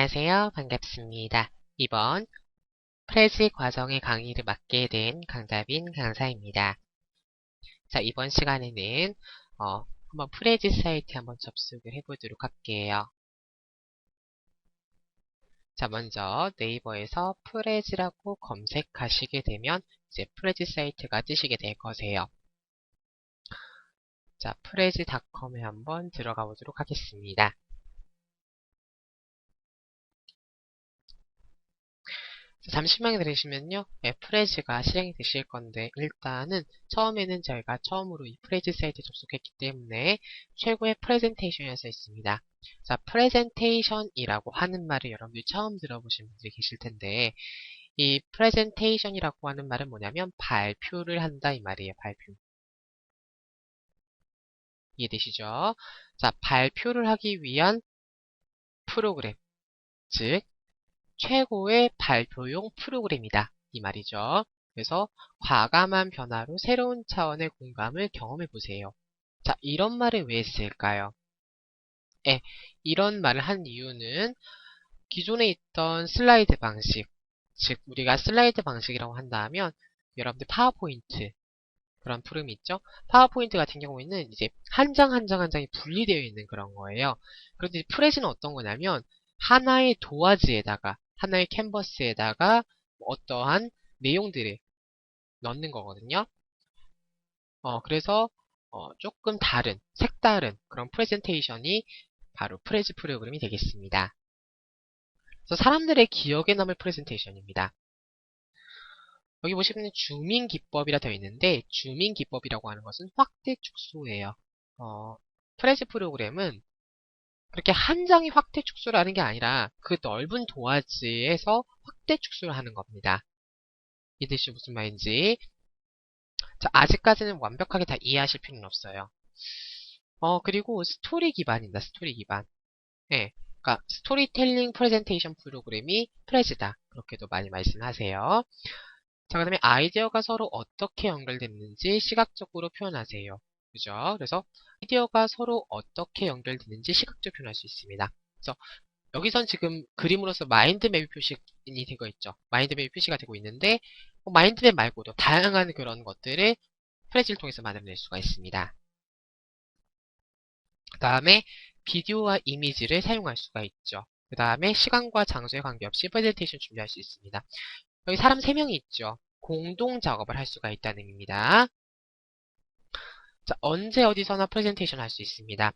안녕하세요. 반갑습니다. 이번 프레지 과정의 강의를 맡게 된 강다빈 강사입니다. 자, 이번 시간에는 한번 프레지 사이트 한번 접속을 해보도록 할게요. 자, 먼저 네이버에서 프레지라고 검색하시게 되면 이제 프레지 사이트가 뜨시게 될 거세요. 자, 프레지닷컴에 한번 들어가 보도록 하겠습니다. 잠시만 기다리시면요. 프레지가 실행이 되실 건데 일단은 처음에는 저희가 처음으로 이 프레지 사이트에 접속했기 때문에 최고의 프레젠테이션이어서 있습니다. 자, 프레젠테이션이라고 하는 말을 여러분들이 처음 들어보신 분들이 계실 텐데 이 프레젠테이션이라고 하는 말은 뭐냐면 발표를 한다 이 말이에요. 발표. 이해되시죠? 자, 발표를 하기 위한 프로그램, 즉 최고의 발표용 프로그램이다. 이 말이죠. 그래서 과감한 변화로 새로운 차원의 공감을 경험해 보세요. 자, 이런 말을 왜 했을까요? 이런 말을 한 이유는 기존에 있던 슬라이드 방식, 즉 우리가 슬라이드 방식이라고 한다면 여러분들 파워포인트 그런 프로그램이 있죠. 파워포인트 같은 경우에는 이제 한 장 한 장 한 장이 분리되어 있는 그런 거예요. 그런데 프레지는 어떤 거냐면 하나의 도화지에다가 하나의 캔버스에다가 어떠한 내용들을 넣는 거거든요. 그래서 조금 다른, 색다른 그런 프레젠테이션이 바로 프레지 프로그램이 되겠습니다. 그래서 사람들의 기억에 남을 프레젠테이션입니다. 여기 보시면 주민 기법이라 되어 있는데 주민 기법이라고 하는 것은 확대 축소예요. 프레지 프로그램은 그렇게 한 장이 확대 축소를 하는 게 아니라 그 넓은 도화지에서 확대 축소를 하는 겁니다. 이해되시죠? 무슨 말인지. 자, 아직까지는 완벽하게 다 이해하실 필요는 없어요. 그리고 스토리 기반입니다. 스토리 기반. 예. 그러니까 스토리텔링 프레젠테이션 프로그램이 프레지다. 그렇게도 많이 말씀하세요. 자, 그 다음에 아이디어가 서로 어떻게 연결됐는지 시각적으로 표현하세요. 그죠? 그래서 아이디어가 서로 어떻게 연결되는지 시각적으로 표현할 수 있습니다. 그래서 여기선 지금 그림으로서 마인드맵이 표시가 되고 있죠. 마인드맵이 표시가 되고 있는데 마인드맵 말고도 다양한 그런 것들을 프레지를 통해서 만들어낼 수가 있습니다. 그 다음에 비디오와 이미지를 사용할 수가 있죠. 그 다음에 시간과 장소에 관계없이 프레젠테이션 준비할 수 있습니다. 여기 사람 3명이 있죠. 공동 작업을 할 수가 있다는 의미입니다. 자, 언제 어디서나 프레젠테이션 할 수 있습니다.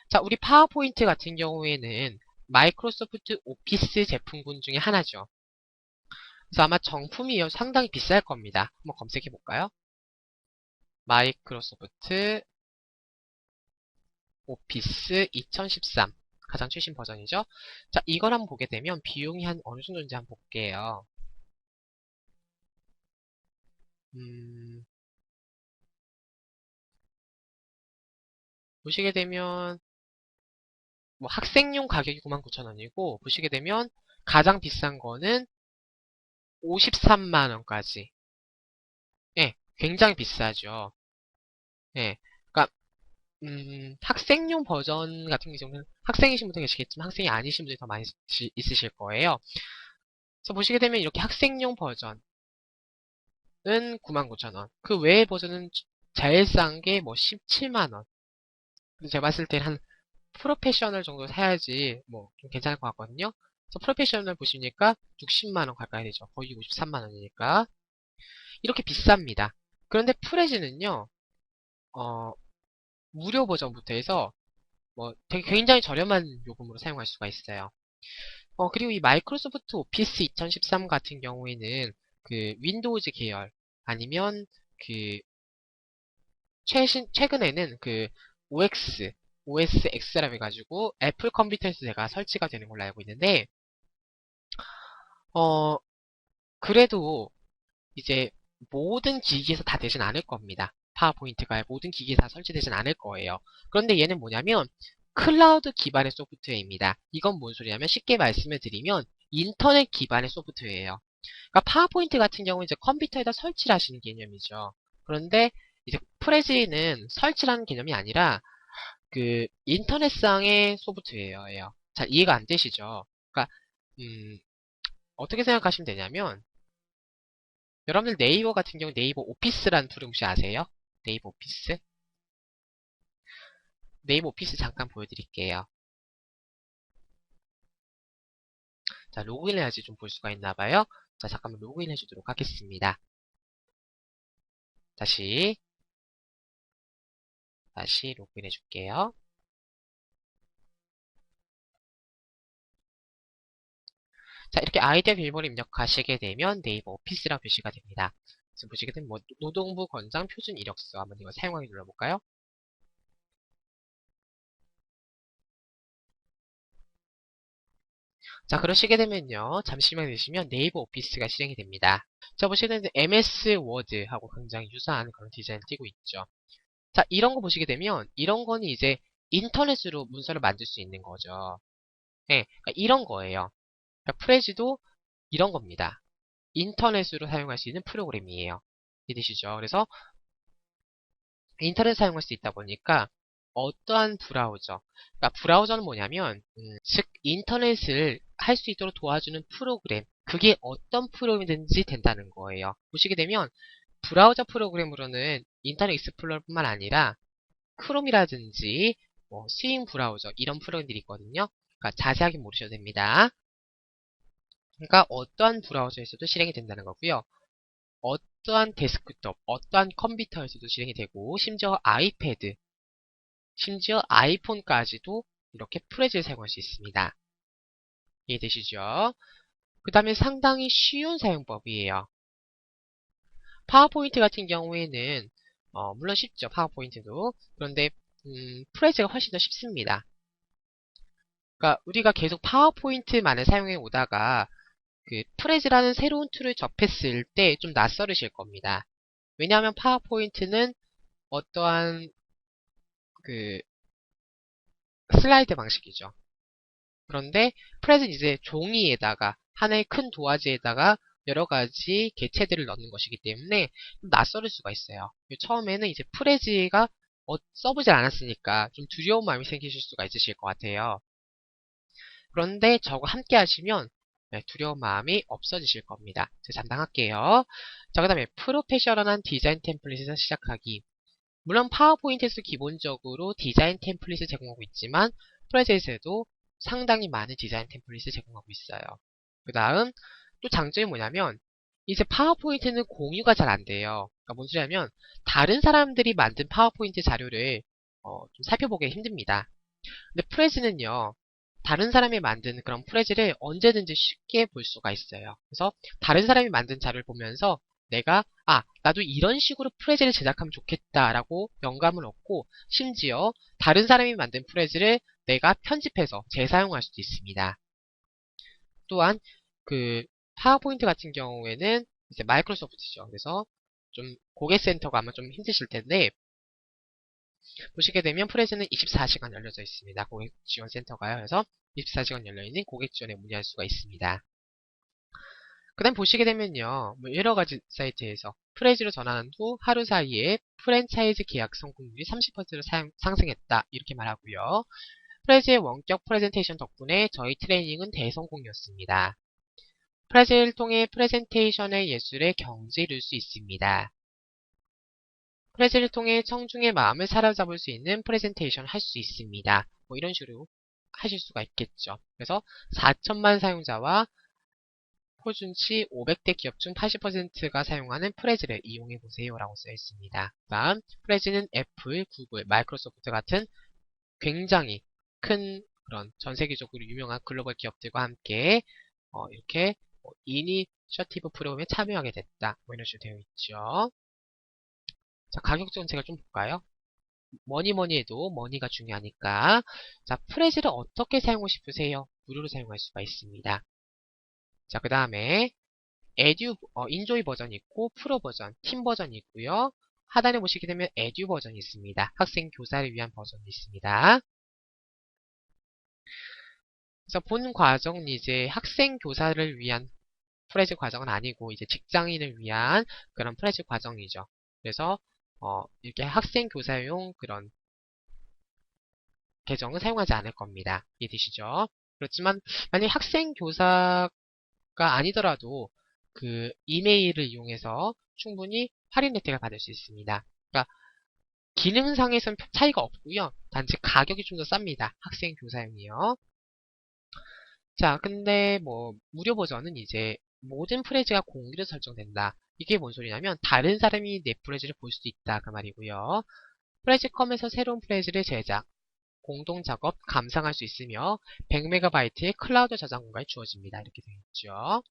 자, 우리 파워포인트 같은 경우에는 마이크로소프트 오피스 제품군 중에 하나죠. 그래서 아마 정품이 상당히 비쌀 겁니다. 한번 검색해 볼까요? 마이크로소프트 오피스 2013 가장 최신 버전이죠. 자, 이걸 한번 보게 되면 비용이 한 어느 정도인지 한번 볼게요. 보시게 되면 뭐 학생용 가격이 99,000원이고 보시게 되면 가장 비싼 거는 53만원까지. 예, 굉장히 비싸죠. 예, 그러니까 학생용 버전 같은 경우는 학생이신 분도 계시겠지만 학생이 아니신 분들이 더 많이 있으실 거예요. 그래서 보시게 되면 이렇게 학생용 버전은 99,000원. 그 외의 버전은 제일 싼 게 뭐 17만원. 근데 제가 봤을 때 한 프로페셔널 정도 사야지 뭐 좀 괜찮을 것 같거든요. 그래서 프로페셔널 보시니까 60만원 가까이 되죠. 거의 53만원이니까. 이렇게 비쌉니다. 그런데 프레지는요, 무료 버전부터 해서 뭐 되게 굉장히 저렴한 요금으로 사용할 수가 있어요. 그리고 이 마이크로소프트 오피스 2013 같은 경우에는 그 윈도우즈 계열 아니면 그 최근에는 그 OS X라고 해가지고 애플 컴퓨터에서 제가 설치가 되는 걸로 알고 있는데 어 그래도 이제 모든 기기에서 다 되진 않을 겁니다. 파워포인트가 모든 기기에 다 설치되진 않을 거예요. 그런데 얘는 뭐냐면 클라우드 기반의 소프트웨어입니다. 이건 뭔 소리냐면 쉽게 말씀을 드리면 인터넷 기반의 소프트웨어예요. 그러니까 파워포인트 같은 경우는 이제 컴퓨터에다 설치를 하시는 개념이죠. 그런데 이제 프레지는 설치라는 개념이 아니라 그 인터넷상의 소프트웨어예요. 잘 이해가 안 되시죠? 그러니까 음, 어떻게 생각하시면 되냐면, 여러분들 네이버 같은 경우 네이버 오피스라는 프로그램 혹시 아세요? 네이버 오피스? 네이버 오피스 잠깐 보여드릴게요. 자, 로그인 해야지 좀 볼 수가 있나봐요. 자, 잠깐만 로그인 해주도록 하겠습니다. 다시 로그인 해줄게요. 자, 이렇게 아이디어 비밀번호 입력하시게 되면 네이버 오피스라고 표시가 됩니다. 지금 보시게 되면 뭐 노동부 권장 표준 이력서 한번 이거 사용하기 눌러볼까요? 자, 그러시게 되면요. 잠시만 계시면 네이버 오피스가 실행이 됩니다. 자, 보시게 되면 MS 워드하고 굉장히 유사한 그런 디자인 띄고 있죠. 자, 이런 거 보시게 되면 이런 거는 이제 인터넷으로 문서를 만들 수 있는 거죠. 네, 그러니까 이런 거예요. 그러니까 프레지도 이런 겁니다. 인터넷으로 사용할 수 있는 프로그램이에요. 이해되시죠? 그래서 인터넷 사용할 수 있다 보니까 어떠한 브라우저, 그러니까 브라우저는 뭐냐면 즉 인터넷을 할 수 있도록 도와주는 프로그램, 그게 어떤 프로그램이든지 된다는 거예요. 보시게 되면 브라우저 프로그램으로는 인터넷 익스플로러뿐만 아니라 크롬이라든지 뭐 스윙 브라우저 이런 프로그램들이 있거든요. 그러니까 자세하게 모르셔도 됩니다. 그러니까 어떠한 브라우저에서도 실행이 된다는 거고요. 어떠한 데스크톱, 어떠한 컴퓨터에서도 실행이 되고 심지어 아이패드, 심지어 아이폰까지도 이렇게 프레즈를 사용할 수 있습니다. 이해되시죠? 그 다음에 상당히 쉬운 사용법이에요. 파워포인트 같은 경우에는 물론 쉽죠. 파워포인트도. 그런데 프레즈가 훨씬 더 쉽습니다. 그러니까 우리가 계속 파워포인트만을 사용해 오다가 그 프레즈라는 새로운 툴을 접했을 때 좀 낯설으실 겁니다. 왜냐하면 파워포인트는 어떠한 그 슬라이드 방식이죠. 그런데 프레즈는 이제 종이에다가 하나의 큰 도화지에다가 여러 가지 개체들을 넣는 것이기 때문에 좀 낯설을 수가 있어요. 처음에는 이제 프레즈가 써보질 않았으니까 좀 두려운 마음이 생기실 수가 있으실 것 같아요. 그런데 저거 함께 하시면 두려운 마음이 없어지실 겁니다. 제가 담당할게요. 자, 그 다음에 프로페셔널한 디자인 템플릿에서 시작하기. 물론 파워포인트에서 기본적으로 디자인 템플릿을 제공하고 있지만 프레제에서도 상당히 많은 디자인 템플릿을 제공하고 있어요. 그 다음 또 장점이 뭐냐면 이제 파워포인트는 공유가 잘 안 돼요. 그러니까 뭔 소리냐면 다른 사람들이 만든 파워포인트 자료를 좀 살펴보기 힘듭니다. 근데 프레즈는요. 다른 사람이 만든 그런 프레즈를 언제든지 쉽게 볼 수가 있어요. 그래서 다른 사람이 만든 자료를 보면서 내가 나도 이런 식으로 프레즈를 제작하면 좋겠다라고 영감을 얻고 심지어 다른 사람이 만든 프레즈를 내가 편집해서 재사용할 수도 있습니다. 또한 그 파워포인트 같은 경우에는 이제 마이크로소프트죠. 그래서 좀 고객센터가 아마 좀 힘드실 텐데 보시게 되면 프레즈는 24시간 열려져 있습니다. 고객 지원 센터가요. 그래서 24시간 열려있는 고객 지원에 문의할 수가 있습니다. 그 다음 보시게 되면요. 뭐 여러 가지 사이트에서 프레즈로 전환한 후 하루 사이에 프랜차이즈 계약 성공률이 30%로 상승했다. 이렇게 말하고요. 프레즈의 원격 프레젠테이션 덕분에 저희 트레이닝은 대성공이었습니다. 프레즈를 통해 프레젠테이션의 예술에 경지 이룰 수 있습니다. 프레즈를 통해 청중의 마음을 사로잡을 수 있는 프레젠테이션 할 수 있습니다. 뭐 이런 식으로 하실 수가 있겠죠. 그래서 4천만 사용자와 표준치 500대 기업 중 80%가 사용하는 프레즈를 이용해 보세요 라고 쓰여 있습니다. 다음 프레즈는 애플, 구글, 마이크로소프트 같은 굉장히 큰 그런 전 세계적으로 유명한 글로벌 기업들과 함께 이렇게 이니셔티브 프로그램에 참여하게 됐다. 뭐 이런 식으로 되어 있죠. 자, 가격 정책을 좀 볼까요? 뭐니 해도 머니가 중요하니까. 자, 프레즈를 어떻게 사용하고 싶으세요? 무료로 사용할 수가 있습니다. 자, 그 다음에 인조이 버전이 있고 프로 버전, 팀 버전이 있고요. 하단에 보시게 되면 에듀 버전이 있습니다. 학생 교사를 위한 버전이 있습니다. 그래서 본 과정은 이제 학생 교사를 위한 프레즈 과정은 아니고 이제 직장인을 위한 그런 프레즈 과정이죠. 그래서 이렇게 학생 교사용 그런 계정은 사용하지 않을 겁니다. 이해되시죠? 그렇지만 만약 학생 교사가 아니더라도 그 이메일을 이용해서 충분히 할인 혜택을 받을 수 있습니다. 그러니까 기능상에선 차이가 없고요. 단지 가격이 좀 더 쌉니다. 학생 교사용이요. 자, 근데 뭐 무료 버전은 이제 모든 프레즈가 공유로 설정된다. 이게 뭔 소리냐면 다른 사람이 내 프레즈를 볼 수도 있다 그 말이고요. 프레즈컴에서 새로운 프레즈를 제작, 공동 작업, 감상할 수 있으며 100MB의 클라우드 저장 공간이 주어집니다. 이렇게 되어 있죠.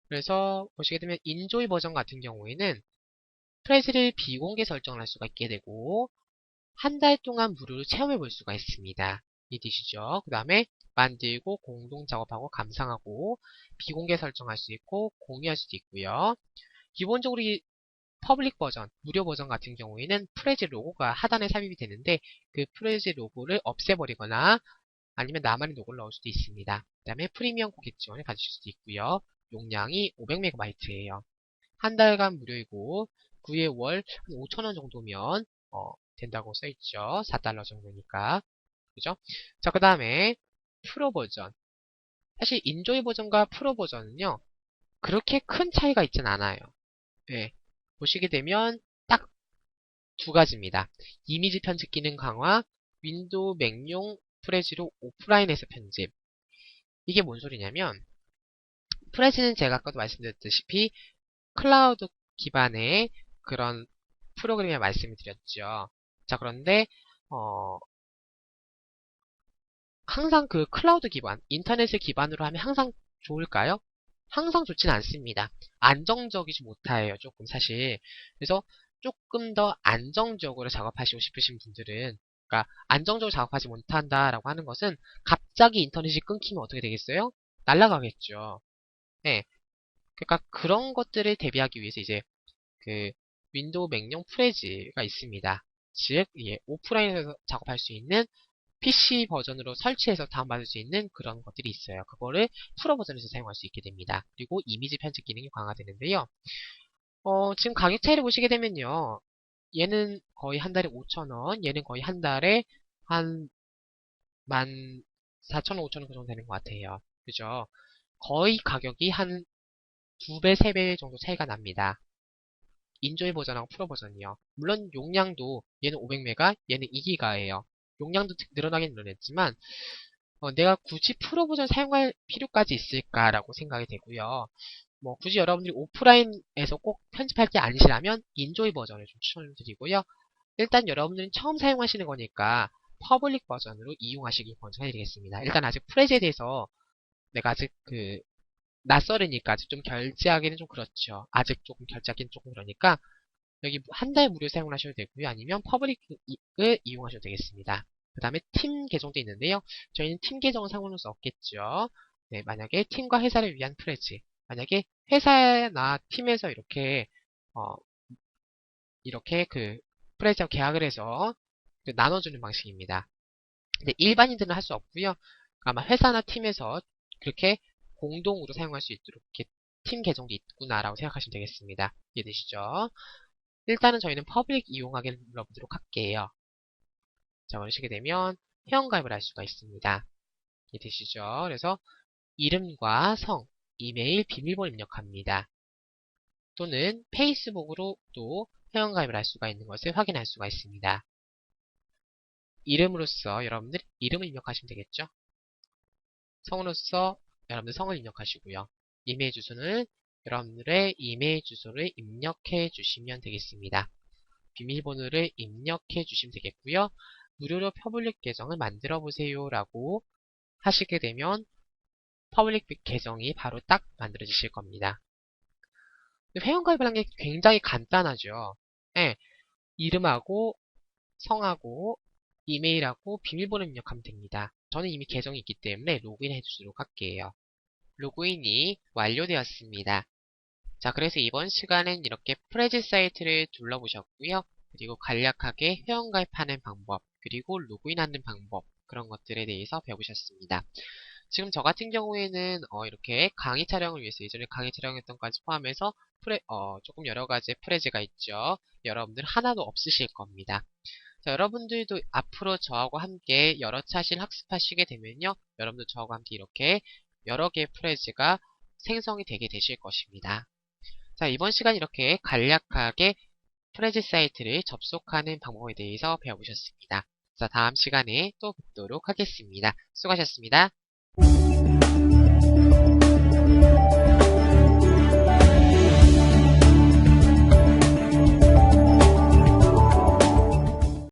그래서 보시게 되면 인조이 버전 같은 경우에는 프레즈를 비공개 설정을 할 수가 있게 되고 한 달 동안 무료로 체험해 볼 수가 있습니다. 이 뜻이죠. 그 다음에 만들고 공동 작업하고 감상하고 비공개 설정할 수 있고 공유할 수도 있고요. 기본적으로 이 퍼블릭 버전, 무료 버전 같은 경우에는 프레즈 로고가 하단에 삽입이 되는데 그 프레즈 로고를 없애버리거나 아니면 나만의 로고를 넣을 수도 있습니다. 그 다음에 프리미엄 고객 지원을 가지실 수도 있고요. 용량이 500MB예요. 한 달간 무료이고 9회 월 5,000원 정도면 된다고 써있죠. 4달러 정도니까. 그죠? 자, 그 다음에 프로 버전. 사실 인조이 버전과 프로 버전은요. 그렇게 큰 차이가 있진 않아요. 예. 보시게 되면 딱 두 가지입니다. 이미지 편집 기능 강화, 윈도우 맥용 프레지로 오프라인에서 편집. 이게 뭔 소리냐면 프레지는 제가 아까도 말씀드렸다시피 클라우드 기반의 그런 프로그램을 말씀을 드렸죠. 자, 그런데 항상 그 클라우드 기반, 인터넷을 기반으로 하면 항상 좋을까요? 항상 좋지는 않습니다. 안정적이지 못해요, 조금 사실. 그래서 조금 더 안정적으로 작업하시고 싶으신 분들은, 그러니까 안정적으로 작업하지 못한다라고 하는 것은 갑자기 인터넷이 끊기면 어떻게 되겠어요? 날아가겠죠. 네. 그러니까 그런 것들을 대비하기 위해서 이제 그 윈도우 맥용 프레지가 있습니다. 즉, 예, 오프라인에서 작업할 수 있는 PC 버전으로 설치해서 다운받을 수 있는 그런 것들이 있어요. 그거를 프로 버전에서 사용할 수 있게 됩니다. 그리고 이미지 편집 기능이 강화되는데요. 지금 가격 차이를 보시게 되면요. 얘는 거의 한 달에 5,000원, 얘는 거의 한 달에 한 14,000원, 5,000원 그 정도 되는 것 같아요. 그죠? 거의 가격이 한 2배, 3배 정도 차이가 납니다. 인조이 버전하고 프로 버전이요. 물론 용량도 얘는 500메가, 얘는 2기가예요. 용량도 늘어나긴 늘어났지만 내가 굳이 프로 버전 사용할 필요까지 있을까라고 생각이 되고요. 뭐 굳이 여러분들이 오프라인에서 꼭 편집할 게 아니시라면 인조이 버전을 좀 추천을 드리고요. 일단 여러분들은 처음 사용하시는 거니까 퍼블릭 버전으로 이용하시길 권장해드리겠습니다. 일단 아직 프레즈에 대해서 내가 아직 낯설으니까 아직 좀 결제하기는 좀 그렇죠. 아직 조금 결제하기는 조금 그러니까 여기 한 달 무료 사용을 하셔도 되고요. 아니면 퍼블릭을 이용하셔도 되겠습니다. 그 다음에 팀 계정도 있는데요. 저희는 팀 계정은 상관할 수 없겠죠. 네, 만약에 팀과 회사를 위한 프레즈. 만약에 회사나 팀에서 어, 이렇게 프레즈와 계약을 해서 나눠주는 방식입니다. 근데 일반인들은 할 수 없고요. 아마 회사나 팀에서 그렇게 공동으로 사용할 수 있도록 이렇게 팀 계정도 있구나라고 생각하시면 되겠습니다. 이해되시죠? 일단은 저희는 퍼블릭 이용하기를 눌러보도록 할게요. 자, 원하시게 되면 회원가입을 할 수가 있습니다. 이해되시죠? 그래서 이름과 성, 이메일, 비밀번호 입력합니다. 또는 페이스북으로 또 회원가입을 할 수가 있는 것을 확인할 수가 있습니다. 이름으로서 여러분들 이름을 입력하시면 되겠죠? 성으로서 여러분들 성을 입력하시고요. 이메일 주소는 여러분들의 이메일 주소를 입력해 주시면 되겠습니다. 비밀번호를 입력해 주시면 되겠고요. 무료로 퍼블릭 계정을 만들어 보세요 라고 하시게 되면 퍼블릭 계정이 바로 딱 만들어지실 겁니다. 회원가입을 하는 게 굉장히 간단하죠. 네, 이름하고 성하고 이메일하고 비밀번호 입력하면 됩니다. 저는 이미 계정이 있기 때문에 로그인 해주도록 할게요. 로그인이 완료되었습니다. 자, 그래서 이번 시간엔 이렇게 프레즈 사이트를 둘러보셨고요. 그리고 간략하게 회원가입하는 방법, 그리고 로그인하는 방법, 그런 것들에 대해서 배워보셨습니다. 지금 저 같은 경우에는 이렇게 강의 촬영을 위해서 예전에 강의 촬영했던 것까지 포함해서 조금 여러 가지 프레즈가 있죠. 여러분들 하나도 없으실 겁니다. 자, 여러분들도 앞으로 저하고 함께 여러 차실 학습하시게 되면요. 여러분도 저하고 함께 이렇게 여러 개의 프레즈가 생성이 되게 되실 것입니다. 자, 이번 시간 이렇게 간략하게 프레즈 사이트를 접속하는 방법에 대해서 배워보셨습니다. 자, 다음 시간에 또 뵙도록 하겠습니다. 수고하셨습니다.